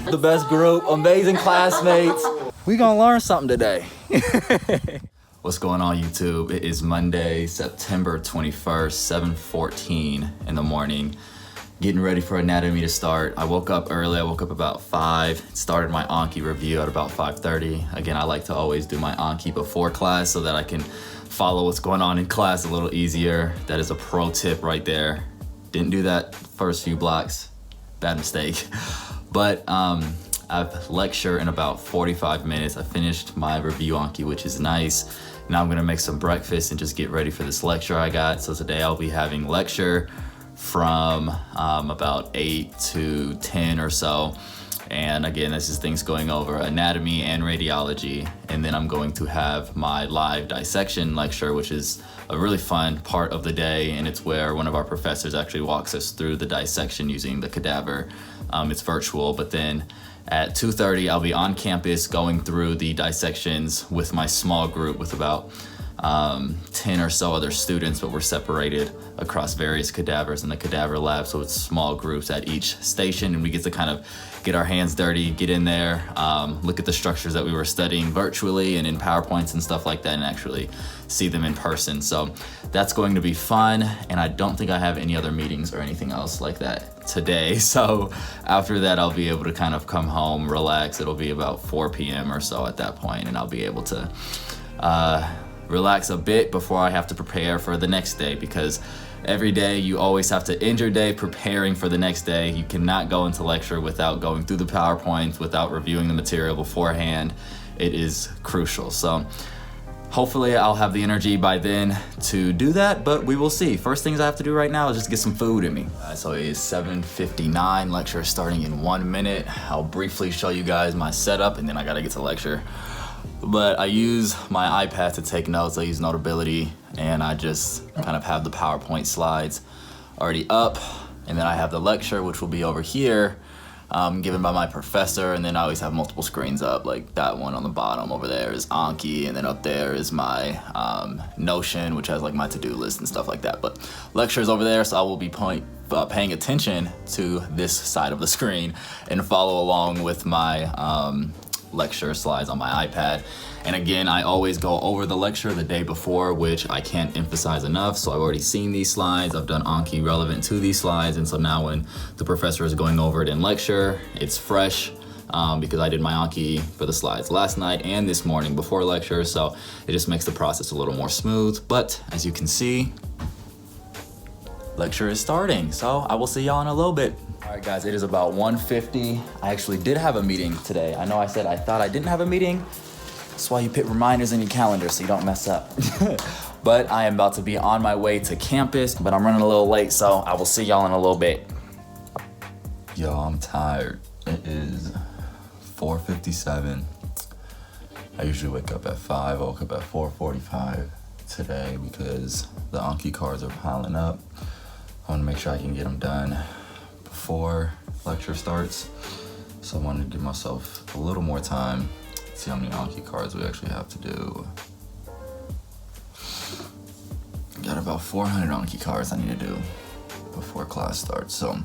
The best group, amazing classmates. We gonna learn something today. What's going on, YouTube? It is Monday, September 21st, 7:14 in the morning. Getting ready for anatomy to start. I woke up early. I woke up about 5. Started my Anki review at about 5:30. Again, I like to always do my Anki before class so that I can follow what's going on in class a little easier. That is a pro tip right there. Didn't do that first few blocks. Bad mistake. But I've lecture in about 45 minutes. I finished my review Anki, which is nice. Now I'm gonna make some breakfast and just get ready for this lecture I got. So today I'll be having lecture from about 8 to 10 or so. And again, this is things going over anatomy and radiology. And then I'm going to have my live dissection lecture, which is a really fun part of the day. And it's where one of our professors actually walks us through the dissection using the cadaver. It's virtual, but then at 2:30, I'll be on campus going through the dissections with my small group with about 10 or so other students, but we're separated across various cadavers in the cadaver lab. So it's small groups at each station, and we get to kind of get our hands dirty, get in there, look at the structures that we were studying virtually and in PowerPoints and stuff like that, and actually see them in person. So that's going to be fun. And I don't think I have any other meetings or anything else like that today. So after that, I'll be able to kind of come home, relax. It'll be about 4 p.m. or so at that point, and I'll be able to relax a bit before I have to prepare for the next day, because every day you always have to end your day preparing for the next day. You cannot go into lecture without going through the PowerPoints, without reviewing the material beforehand. It is crucial. So hopefully I'll have the energy by then to do that, but we will see. First things I have to do right now is just get some food in me. So it is 7:59, lecture is starting in 1 minute. I'll briefly show you guys my setup and then I gotta get to lecture. But I use my iPad to take notes. I use Notability, and I just kind of have the PowerPoint slides already up. And then I have the lecture, which will be over here, given by my professor. And then I always have multiple screens up, like that one on the bottom over there is Anki, and then up there is my Notion, which has like my to-do list and stuff like that. But lecture is over there, so I will be paying attention to this side of the screen and follow along with my lecture slides on my iPad. And again, I always go over the lecture the day before, which I can't emphasize enough. So I've already seen these slides, I've done Anki relevant to these slides, and so now when the professor is going over it in lecture, it's fresh because I did my Anki for the slides last night and this morning before lecture, so it just makes the process a little more smooth. But as you can see, lecture is starting, so I will see y'all in a little bit. All right, guys, it is about 1:50. I actually did have a meeting today. I know I said I thought I didn't have a meeting. That's why you put reminders in your calendar so you don't mess up. But I am about to be on my way to campus, but I'm running a little late, so I will see y'all in a little bit. Yo, I'm tired. It is 4:57. I usually wake up at 5. I woke up at 4:45 today because the Anki cards are piling up. I want to make sure I can get them done before lecture starts, so I wanted to give myself a little more time to see how many Anki cards we actually have to do. Got about 400 Anki cards I need to do before class starts, so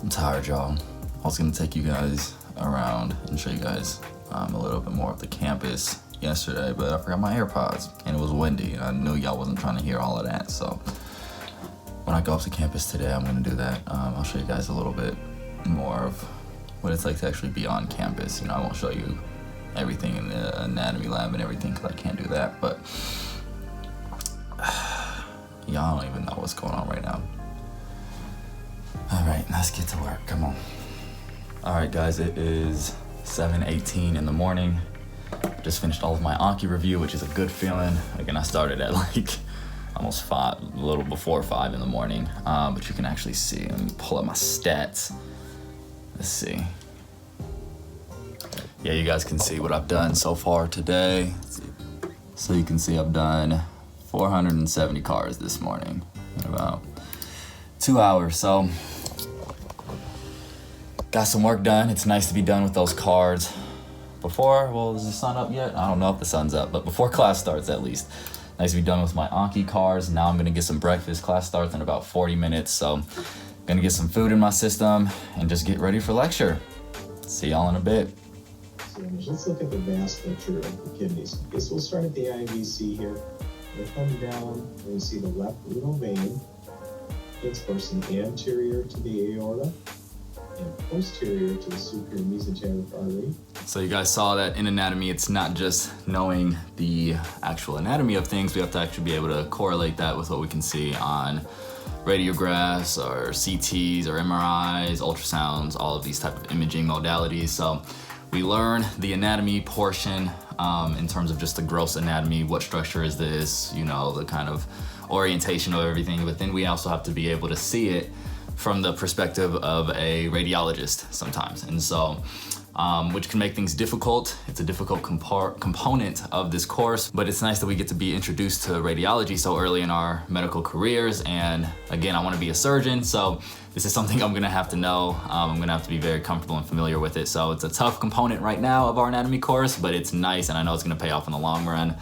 I'm tired, y'all. I was gonna take you guys around and show you guys a little bit more of the campus yesterday, but I forgot my AirPods and it was windy and I knew y'all wasn't trying to hear all of that, so when I go up to campus today, I'm gonna do that. I'll show you guys a little bit more of what it's like to actually be on campus. You know, I won't show you everything in the anatomy lab and everything because I can't do that, but y'all don't even know what's going on right now. All right, let's get to work, come on. All right, guys, it is 7:18 in the morning. Just finished all of my Anki review, which is a good feeling. Again, I started at like almost 5, a little before 5 in the morning, but you can actually see. Let me pull up my stats. Let's see. Yeah, you guys can see what I've done so far today. So you can see I've done 470 cards this morning in about 2 hours. So got some work done. It's nice to be done with those cards before, well, is the sun up yet? I don't know if the sun's up, but before class starts at least. Nice to be done with my Anki cards. Now I'm gonna get some breakfast. Class starts in about 40 minutes, so Gonna get some food in my system and just get ready for lecture. See y'all in a bit. So let's look at the vasculature of the kidneys. Okay, so we'll start at the IVC here. We'll come down and we see the left renal vein. It's coursing anterior to the aorta and posterior to the superior mesenteric artery. So you guys saw that in anatomy, it's not just knowing the actual anatomy of things, we have to actually be able to correlate that with what we can see on radiographs or CTs or MRIs, ultrasounds, all of these type of imaging modalities. So we learn the anatomy portion in terms of just the gross anatomy, what structure is this, you know, the kind of orientation of everything, but then we also have to be able to see it from the perspective of a radiologist sometimes. And so, which can make things difficult. It's a difficult component of this course, but it's nice that we get to be introduced to radiology so early in our medical careers. And again, I want to be a surgeon, so this is something I'm gonna have to know. I'm gonna have to be very comfortable and familiar with it. So it's a tough component right now of our anatomy course, but it's nice and I know it's gonna pay off in the long run.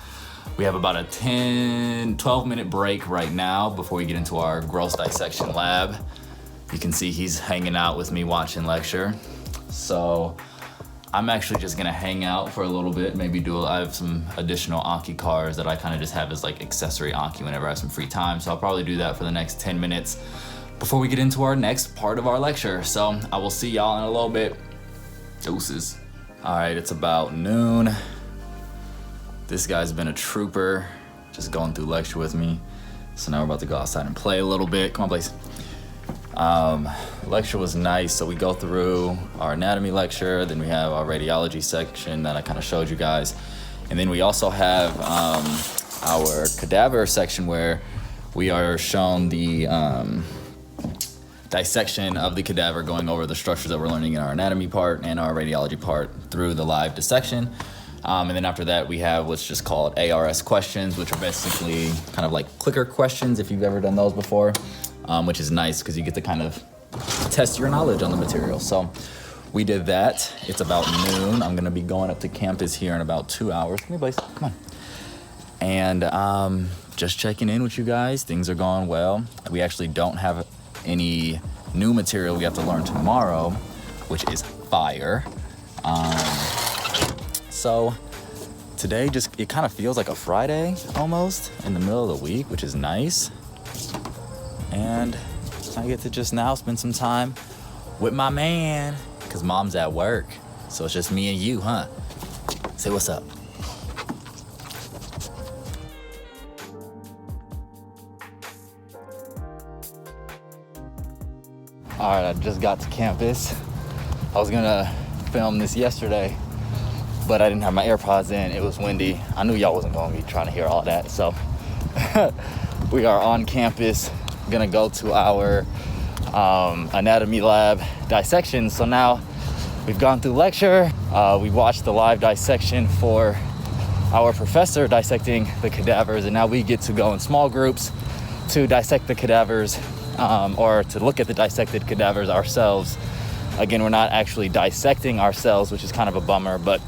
We have about a 12 minute break right now before we get into our gross dissection lab. You can see he's hanging out with me watching lecture. So I'm actually just gonna hang out for a little bit, maybe I have some additional Anki cars that I kind of just have as like accessory Anki whenever I have some free time. So I'll probably do that for the next 10 minutes before we get into our next part of our lecture. So I will see y'all in a little bit. Deuces. All right, it's about noon. This guy's been a trooper, just going through lecture with me. So now we're about to go outside and play a little bit. Come on, please. Lecture was nice. So we go through our anatomy lecture, then we have our radiology section that I kind of showed you guys. And then we also have our cadaver section where we are shown the dissection of the cadaver, going over the structures that we're learning in our anatomy part and our radiology part through the live dissection. And then after that, we have what's just called ARS questions, which are basically kind of like clicker questions, if you've ever done those before, which is nice because you get to kind of test your knowledge on the material. So we did that. It's about noon. I'm gonna be going up to campus here in about 2 hours. Come here, Blaze, come on. And just checking in with you guys. Things are going well. We actually don't have any new material we have to learn tomorrow, which is fire. So today it kind of feels like a Friday almost in the middle of the week, which is nice. And I get to just now spend some time with my man because mom's at work. So it's just me and you, huh? Say what's up. All right, I just got to campus. I was gonna film this yesterday, but I didn't have my AirPods in. It was windy. I knew y'all wasn't gonna be trying to hear all that. So we are on campus, gonna go to our anatomy lab dissection. So now we've gone through lecture. We watched the live dissection for our professor dissecting the cadavers, and now we get to go in small groups to dissect the cadavers or to look at the dissected cadavers ourselves. Again, we're not actually dissecting ourselves, which is kind of a bummer, but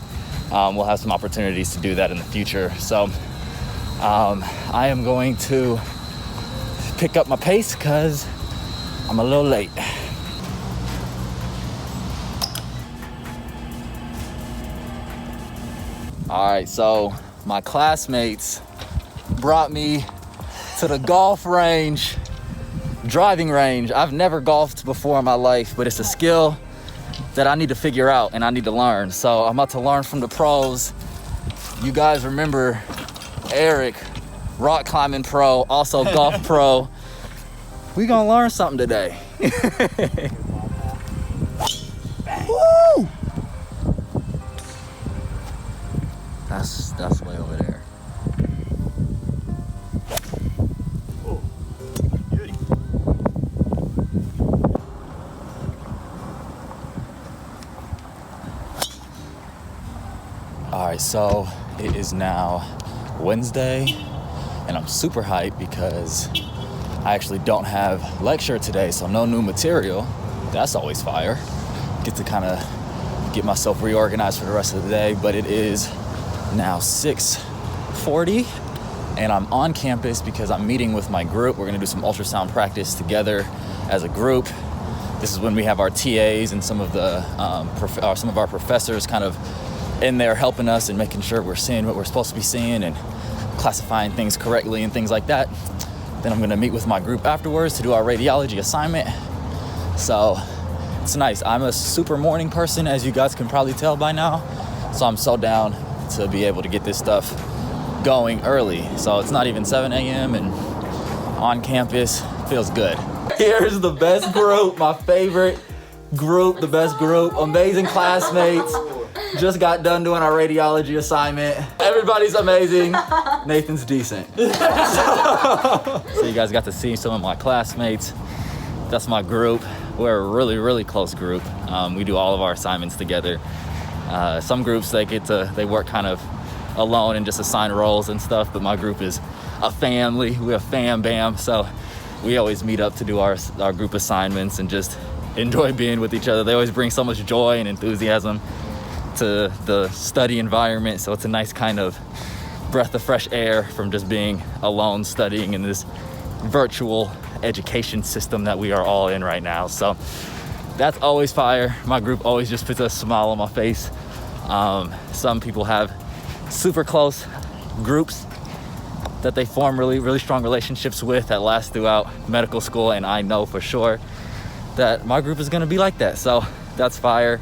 we'll have some opportunities to do that in the future. So I am going to pick up my pace because I'm a little late. All right, so my classmates brought me to the golf range, driving range. I've never golfed before in my life, but it's a skill that I need to figure out and I need to learn. So I'm about to learn from the pros. You guys remember Eric, rock climbing pro, also golf pro. We gonna learn something today. Woo! That's way over there. All right, so it is now Wednesday, and I'm super hyped because I actually don't have lecture today, so no new material. That's always fire. Get to kind of get myself reorganized for the rest of the day, but it is now 6:40, and I'm on campus because I'm meeting with my group. We're gonna do some ultrasound practice together as a group. This is when we have our TAs and some of the some of our professors kind of in there helping us and making sure we're seeing what we're supposed to be seeing and classifying things correctly and things like that. Then I'm gonna meet with my group afterwards to do our radiology assignment. So it's nice. I'm a super morning person, as you guys can probably tell by now. So I'm so down to be able to get this stuff going early. So it's not even 7 a.m. and on campus, feels good. Here's the best group, my favorite group, the best group, amazing classmates. Just got done doing our radiology assignment. Everybody's amazing. Nathan's decent. So you guys got to see some of my classmates. That's my group. We're a really, really close group. We do all of our assignments together. Some groups, they work kind of alone and just assign roles and stuff, but my group is a family. We're a fam bam, so we always meet up to do our group assignments and just enjoy being with each other. They always bring so much joy and enthusiasm to the study environment, so it's a nice kind of breath of fresh air from just being alone studying in this virtual education system that we are all in right now. So that's always fire. My group always just puts a smile on my face. Some people have super close groups that they form really, really strong relationships with that last throughout medical school, and I know for sure that my group is gonna be like that. So that's fire.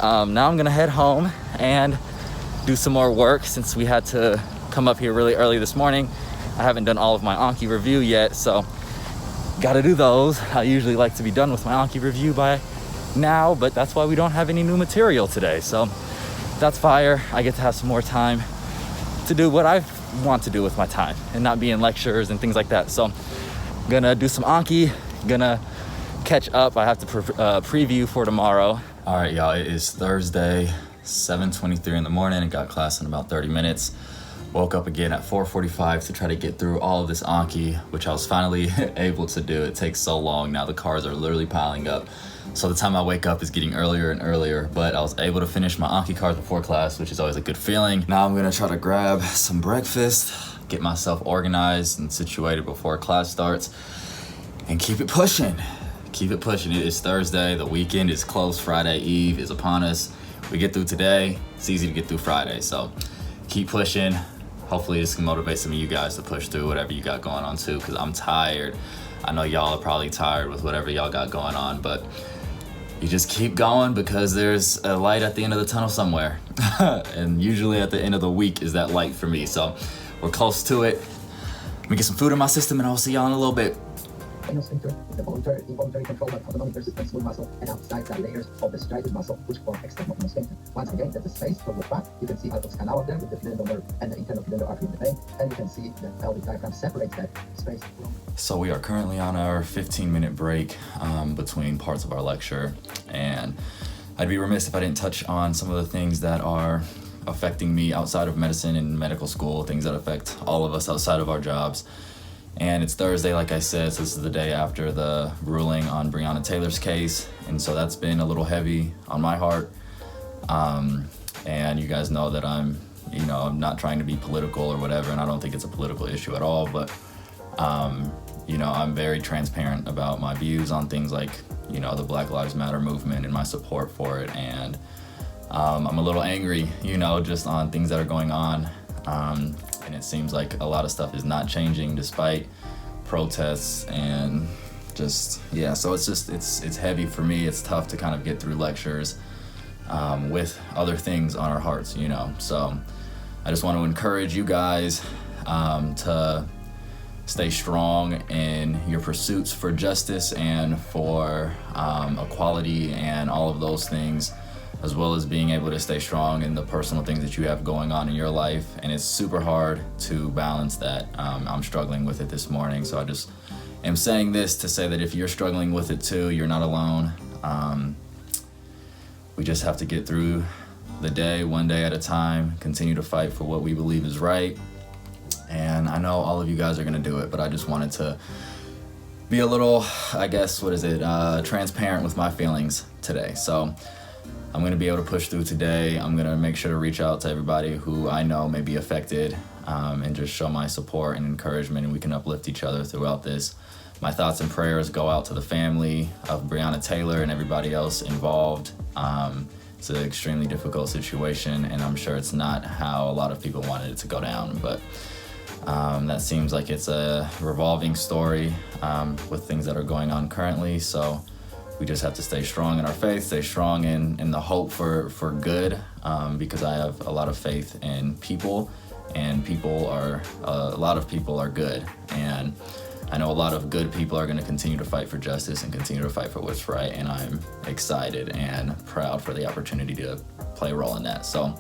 Now I'm gonna head home and do some more work since we had to come up here really early this morning. I haven't done all of my Anki review yet, so gotta do those. I usually like to be done with my Anki review by now, but that's why we don't have any new material today. So that's fire. I get to have some more time to do what I want to do with my time and not be in lectures and things like that. So gonna do some Anki, gonna catch up. I have to preview for tomorrow. All right, y'all, it is Thursday, 7:23 in the morning. I got class in about 30 minutes. Woke up again at 4:45 to try to get through all of this Anki, which I was finally able to do. It takes so long now. The cars are literally piling up. So the time I wake up is getting earlier and earlier, but I was able to finish my Anki cars before class, which is always a good feeling. Now I'm gonna try to grab some breakfast, get myself organized and situated before class starts, and keep it pushing. Keep it pushing. It is Thursday. The weekend is close. Friday Eve is upon us. We get through today. It's easy to get through Friday. So keep pushing. Hopefully this can motivate some of you guys to push through whatever you got going on too, because I'm tired. I know y'all are probably tired with whatever y'all got going on, but you just keep going because there's a light at the end of the tunnel somewhere. And usually at the end of the week is that light for me. So we're close to it. Let me get some food in my system and I'll see y'all in a little bit. Sphincter, the involuntary control by autonomic system, smooth muscle, and outside the layers of the striated muscle, which form external sphincter. Once again, there's a space from the back. You can see Alpha's canal up there with the pudendal nerve and the internal pudendal artery in the vein, and you can see the pelvic diaphragm separates that space from. So we are currently on our 15-minute break between parts of our lecture, and I'd be remiss if I didn't touch on some of the things that are affecting me outside of medicine and medical school, things that affect all of us outside of our jobs. And it's Thursday, like I said, so this is the day after the ruling on Breonna Taylor's case. And so that's been a little heavy on my heart. And you guys know that I'm not trying to be political or whatever, and I don't think it's a political issue at all, but, I'm very transparent about my views on things like, the Black Lives Matter movement and my support for it. And I'm a little angry, just on things that are going on. And it seems like a lot of stuff is not changing despite protests and so it's heavy for me. It's tough to kind of get through lectures with other things on our hearts, So I just want to encourage you guys to stay strong in your pursuits for justice and for equality and all of those things, as well as being able to stay strong in the personal things that you have going on in your life. And it's super hard to balance that. I'm struggling with it this morning. So I just am saying this to say that if you're struggling with it too, you're not alone. We just have to get through the day, one day at a time, continue to fight for what we believe is right. And I know all of you guys are gonna do it, but I just wanted to be a little, transparent with my feelings today. So I'm going to be able to push through today. I'm going to make sure to reach out to everybody who I know may be affected and just show my support and encouragement, and we can uplift each other throughout this. my thoughts and prayers go out to the family of Breonna Taylor and everybody else involved. It's an extremely difficult situation, and I'm sure it's not how a lot of people wanted it to go down, but that seems like it's a revolving story with things that are going on currently. So we just have to stay strong in our faith, stay strong in the hope for good, because I have a lot of faith in people, and a lot of people are good. And I know a lot of good people are going to continue to fight for justice and continue to fight for what's right, and I'm excited and proud for the opportunity to play a role in that. So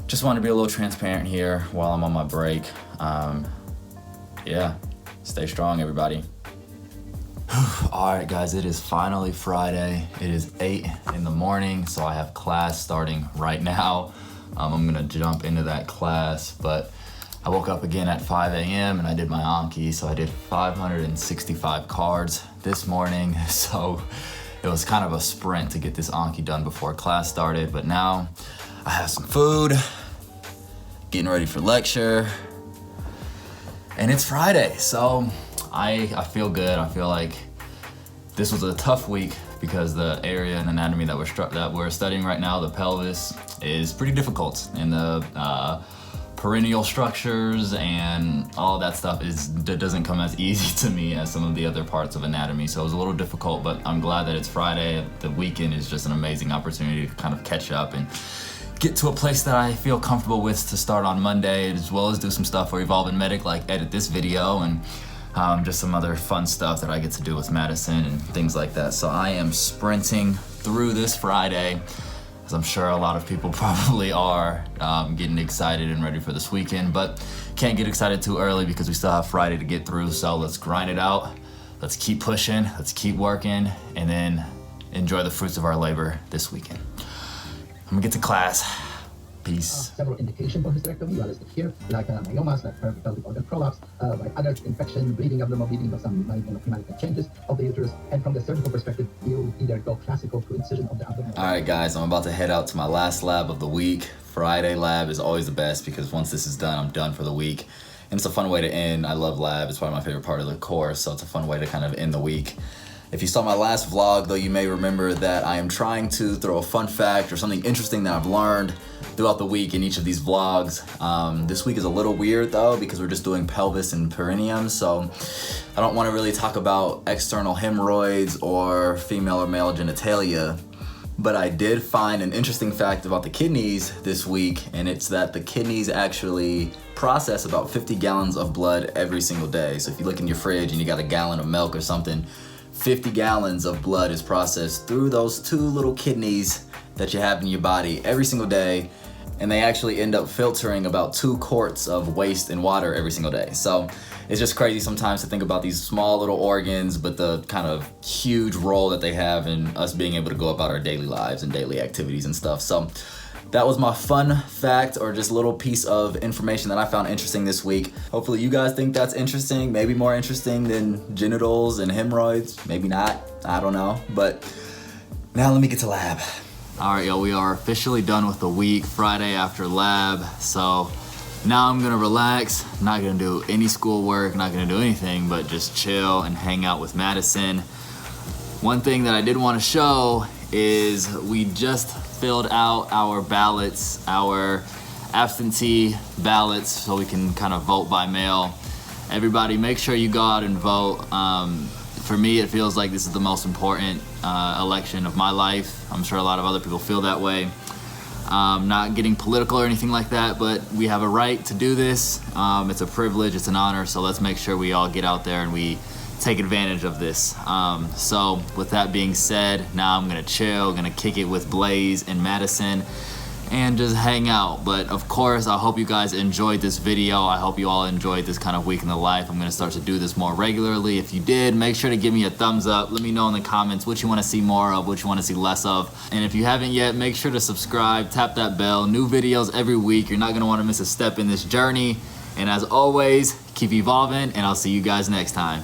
just want to be a little transparent here while I'm on my break. Yeah, stay strong, everybody. All right, guys, it is finally Friday. It is 8 in the morning, so I have class starting right now. I'm gonna jump into that class, but I woke up again at 5 a.m. and I did my Anki, so I did 565 cards this morning. So it was kind of a sprint to get this Anki done before class started, but now I have some food, getting ready for lecture, and it's Friday, so I feel good. I feel like this was a tough week because the area and anatomy that we're studying right now, the pelvis, is pretty difficult, and the perineal structures and all that stuff doesn't come as easy to me as some of the other parts of anatomy. So it was a little difficult, but I'm glad that it's Friday. The weekend is just an amazing opportunity to kind of catch up and get to a place that I feel comfortable with to start on Monday, as well as do some stuff for Evolve and Medic, like edit this video and just some other fun stuff that I get to do with Madison and things like that. So I am sprinting through this Friday, as I'm sure a lot of people probably are, getting excited and ready for this weekend, but can't get excited too early because we still have Friday to get through. So let's grind it out. Let's keep pushing. Let's keep working, and then enjoy the fruits of our labor this weekend. I'm gonna get to class. Peace. Several indications for hysterectomy, you are listed here, like myomas, like pelvic organ prolapse, like adult infection, bleeding, abdominal bleeding, or some minor chemical changes of the uterus. And from the surgical perspective, you either go classical to incision of the abdomen. All right, guys, I'm about to head out to my last lab of the week. Friday lab is always the best because once this is done, I'm done for the week. And it's a fun way to end. I love lab. It's probably my favorite part of the course, so it's a fun way to kind of end the week. If you saw my last vlog, though, you may remember that I am trying to throw a fun fact or something interesting that I've learned throughout the week in each of these vlogs. This week is a little weird, though, because we're just doing pelvis and perineum, so I don't want to really talk about external hemorrhoids or female or male genitalia. But I did find an interesting fact about the kidneys this week, and it's that the kidneys actually process about 50 gallons of blood every single day. So if you look in your fridge and you got a gallon of milk or something, 50 gallons of blood is processed through those two little kidneys that you have in your body every single day, and they actually end up filtering about 2 quarts of waste and water every single day. So it's just crazy sometimes to think about these small little organs, but the kind of huge role that they have in us being able to go about our daily lives and daily activities and stuff. So that was my fun fact, or just a little piece of information that I found interesting this week. Hopefully you guys think that's interesting, maybe more interesting than genitals and hemorrhoids, maybe not, I don't know. But now let me get to lab. All right, y'all, we are officially done with the week, Friday after lab. So now I'm gonna relax, not gonna do any schoolwork, not gonna do anything, but just chill and hang out with Madison. One thing that I did wanna show is we just filled out our ballots, our absentee ballots, so we can kind of vote by mail. Everybody, make sure you go out and vote. For me, it feels like this is the most important election of my life. I'm sure a lot of other people feel that way. Not getting political or anything like that, but we have a right to do this. It's a privilege, it's an honor, so let's make sure we all get out there and we take advantage of this. So with that being said, now I'm gonna chill, gonna kick it with Blaze and Madison and just hang out. But of course, I hope you guys enjoyed this video. I hope you all enjoyed this kind of week in the life. I'm gonna start to do this more regularly. If you did, make sure to give me a thumbs up. Let me know in the comments what you wanna see more of, what you wanna see less of. And if you haven't yet, make sure to subscribe, tap that bell. New videos every week. You're not gonna wanna miss a step in this journey. And as always, keep evolving, and I'll see you guys next time.